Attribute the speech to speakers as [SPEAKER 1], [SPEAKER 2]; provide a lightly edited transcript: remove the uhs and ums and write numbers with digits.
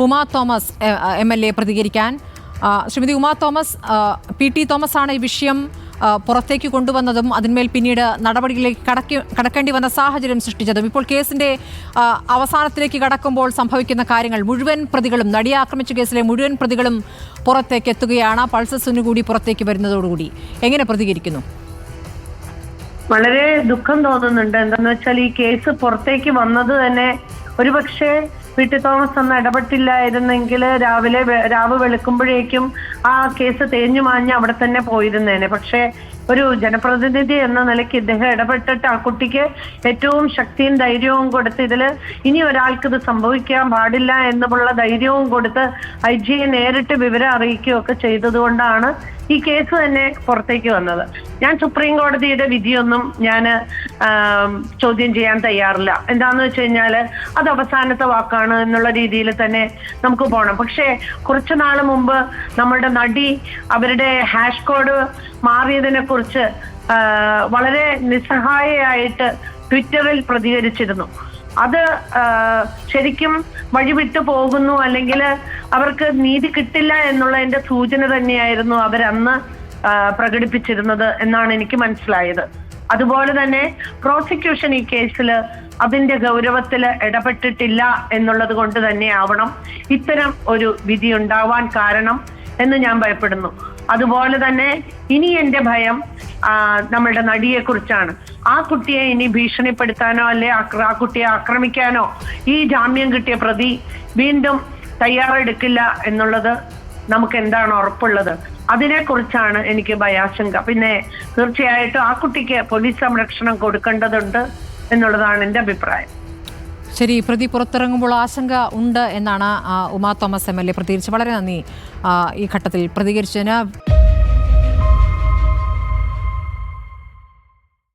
[SPEAKER 1] Uma Thomas MLA പ്രതികരിക്കാൻ. Shrimati Uma Thomas, PT Thomas ആണ് ഈ വിഷയം പുറത്തേക്ക് കൊണ്ടുവന്നതും അതിന്മേൽ പിന്നീട് നടപടികളിലേക്ക് കടക്കേണ്ടി വന്ന സാഹചര്യം സൃഷ്ടിച്ചതും. ഇപ്പോൾ കേസിന്റെ അവസാനത്തിലേക്ക് കടക്കുമ്പോൾ സംഭവിക്കുന്ന കാര്യങ്ങൾ, മുഴുവൻ പ്രതികളും, നടിയെ ആക്രമിച്ച കേസിലെ മുഴുവൻ പ്രതികളും പുറത്തേക്ക് എത്തുകയാണ്. പൾസസിനു കൂടി പുറത്തേക്ക് വരുന്നതോടുകൂടി എങ്ങനെ പ്രതികരിക്കുന്നു?
[SPEAKER 2] വളരെ ദുഃഖം തോന്നുന്നുണ്ട്. എന്താന്ന് വെച്ചാൽ ഈ കേസ് പുറത്തേക്ക് വന്നത് തന്നെ ഒരുപക്ഷെ PT തോമസ് അന്ന് ഇടപെട്ടില്ലായിരുന്നെങ്കിൽ രാവ് വെളുക്കുമ്പോഴേക്കും ആ കേസ് തേഞ്ഞു മാഞ്ഞ് അവിടെ തന്നെ പോയിരുന്നേനെ. പക്ഷെ ഒരു ജനപ്രതിനിധി എന്ന നിലയ്ക്ക് ഇദ്ദേഹം ഇടപെട്ടിട്ട് ആ കുട്ടിക്ക് ഏറ്റവും ശക്തിയും ധൈര്യവും കൊടുത്ത് ഇനി ഒരാൾക്ക് ഇത് സംഭവിക്കാൻ പാടില്ല എന്നുള്ള ധൈര്യവും കൊടുത്ത് IG നേരിട്ട് വിവരം അറിയിക്കുകയൊക്കെ ചെയ്തതുകൊണ്ടാണ് ഈ കേസ് തന്നെ പുറത്തേക്ക് വന്നത്. ഞാൻ സുപ്രീം കോടതിയുടെ വിധിയൊന്നും ഞാൻ ചോദ്യം ചെയ്യാൻ തയ്യാറില്ല. എന്താന്ന് വെച്ച് കഴിഞ്ഞാല് അത് അവസാനത്തെ വാക്കാണ് എന്നുള്ള രീതിയിൽ തന്നെ നമുക്ക് പോകണം. പക്ഷേ കുറച്ചു നാൾ മുമ്പ് നമ്മുടെ നടി അവരുടെ ഹാഷ് കോഡ് മാറിയതിനെ കുറിച്ച് വളരെ നിസ്സഹായയായിട്ട് ട്വിറ്ററിൽ പ്രതികരിച്ചിരുന്നു. അത് ശരിക്കും വഴിവിട്ടു പോകുന്നു, അല്ലെങ്കിൽ അവർക്ക് നീതി കിട്ടില്ല എന്നുള്ളതിന്റെ സൂചന തന്നെയായിരുന്നു അവരന്ന് പ്രകടിപ്പിച്ചിരുന്നത് എന്നാണ് എനിക്ക് മനസ്സിലായത്. അതുപോലെ തന്നെ പ്രോസിക്യൂഷൻ ഈ കേസിൽ അതിന്റെ ഗൗരവത്തിൽ ഇടപെട്ടിട്ടില്ല എന്നുള്ളത് കൊണ്ട് തന്നെ ആവണം ഇത്തരം ഒരു വിധി ഉണ്ടാവാൻ കാരണം എന്ന് ഞാൻ ഭയപ്പെടുന്നു. അതുപോലെ തന്നെ ഇനി എന്റെ ഭയം നമ്മളുടെ നടിയെ കുറിച്ചാണ്. ആ കുട്ടിയെ ഇനി ഭീഷണിപ്പെടുത്താനോ അല്ലെ ആ കുട്ടിയെ ആക്രമിക്കാനോ ഈ ജാമ്യം കിട്ടിയ പ്രതി വീണ്ടും തയ്യാറെടുക്കില്ല എന്നുള്ളത് നമുക്ക് എന്താണ് ഉറപ്പുള്ളത്? അതിനെക്കുറിച്ചാണ് എനിക്ക് ഭയാശങ്ക. പിന്നെ തീർച്ചയായിട്ടും ആ കുട്ടിക്ക് പോലീസ് സംരക്ഷണം കൊടുക്കേണ്ടതുണ്ട് എന്നുള്ളതാണ് എൻ്റെ അഭിപ്രായം.
[SPEAKER 1] ശരി, പ്രതി പുറത്തിറങ്ങുമ്പോൾ ആശങ്ക ഉണ്ട് എന്നാണ് ഉമാ തോമസ് MLA പ്രതികരിച്ചത്. വളരെ നന്ദി ഈ ഘട്ടത്തിൽ പ്രതികരിച്ചതിന്.